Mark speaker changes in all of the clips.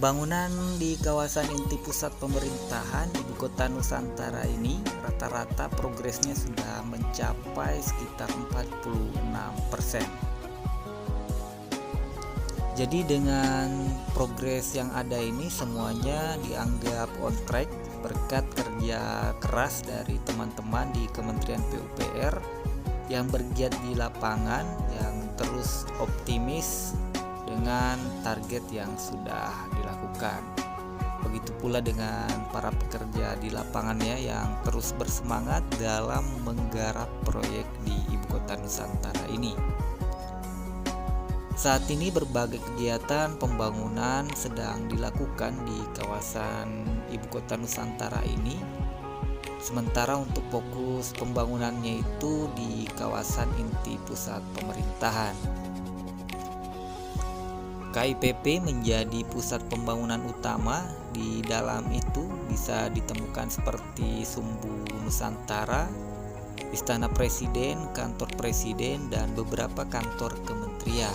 Speaker 1: Pembangunan di kawasan inti pusat pemerintahan Ibu Kota Nusantara ini rata-rata progresnya sudah mencapai sekitar 46%. Jadi dengan progres yang ada ini semuanya dianggap on track berkat kerja keras dari teman-teman di Kementerian PUPR yang bergiat di lapangan, yang terus optimis dengan target yang sudah dilakukan. Begitu pula dengan para pekerja di lapangannya yang terus bersemangat dalam menggarap proyek di Ibu Kota Nusantara ini. Saat ini berbagai kegiatan pembangunan sedang dilakukan di kawasan Ibu Kota Nusantara ini. Sementara untuk fokus pembangunannya itu di kawasan inti pusat pemerintahan. KIPP menjadi pusat pembangunan utama. Di dalam itu bisa ditemukan seperti Sumbu Nusantara, Istana Presiden, Kantor Presiden, dan beberapa kantor kementerian.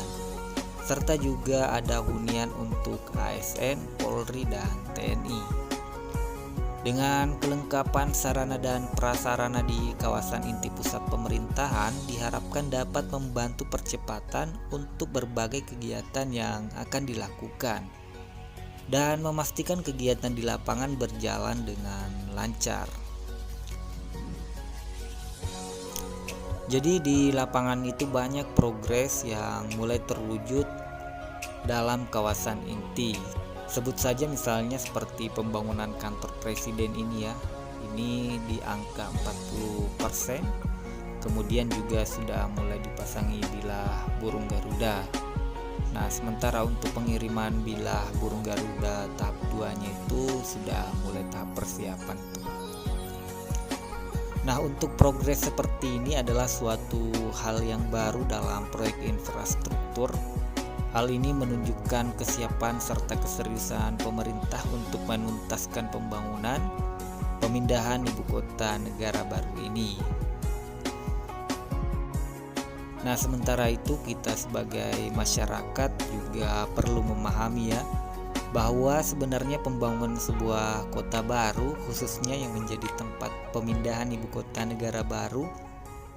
Speaker 1: Serta juga ada hunian untuk ASN, Polri, dan TNI. Dengan kelengkapan sarana dan prasarana di kawasan inti pusat pemerintahan diharapkan dapat membantu percepatan untuk berbagai kegiatan yang akan dilakukan dan memastikan kegiatan di lapangan berjalan dengan lancar. Jadi di lapangan itu banyak progres yang mulai terwujud dalam kawasan inti. Sebut saja misalnya seperti pembangunan kantor presiden ini ya. Ini di angka 40%. Kemudian juga sudah mulai dipasangi bilah burung Garuda. Nah, sementara untuk pengiriman bilah burung Garuda tahap 2-nya itu sudah mulai tahap persiapan tuh. Nah, untuk progres seperti ini adalah suatu hal yang baru dalam proyek infrastruktur. Hal ini menunjukkan kesiapan serta keseriusan pemerintah untuk menuntaskan pembangunan pemindahan ibu kota negara baru ini. Nah, sementara itu kita sebagai masyarakat juga perlu memahami ya, bahwa sebenarnya pembangunan sebuah kota baru, khususnya yang menjadi tempat pemindahan ibu kota negara baru,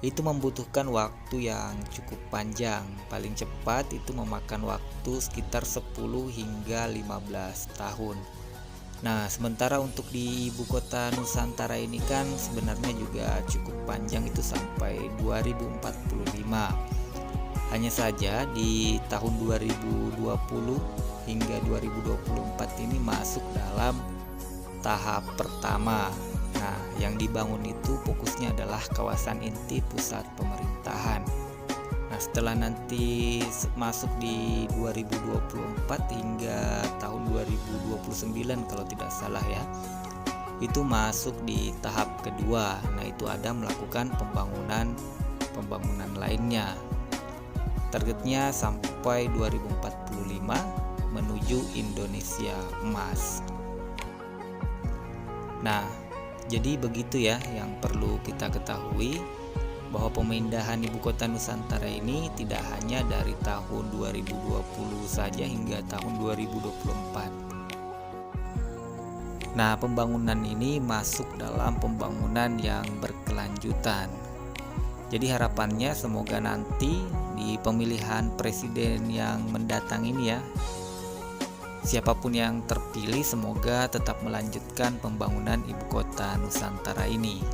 Speaker 1: itu membutuhkan waktu yang cukup panjang. Paling cepat itu memakan waktu sekitar 10 hingga 15 tahun. Nah, sementara untuk di Ibu Kota Nusantara ini kan sebenarnya juga cukup panjang, itu sampai 2045. Hanya saja di tahun 2020 hingga 2024 ini masuk dalam tahap pertama. Nah, yang dibangun itu fokusnya adalah kawasan inti pusat pemerintahan. Nah, setelah nanti masuk di 2024 hingga tahun 2029 kalau tidak salah ya, itu masuk di tahap kedua. Nah, itu ada melakukan pembangunan lainnya. Targetnya sampai 2045 menuju Indonesia Emas. Nah, jadi begitu ya yang perlu kita ketahui, bahwa pemindahan ibu kota Nusantara ini tidak hanya dari tahun 2020 saja hingga tahun 2024. Nah, pembangunan ini masuk dalam pembangunan yang berkelanjutan. Jadi harapannya semoga nanti di pemilihan presiden yang mendatang ini ya, siapapun yang terpilih semoga tetap melanjutkan pembangunan ibu kota Nusantara ini.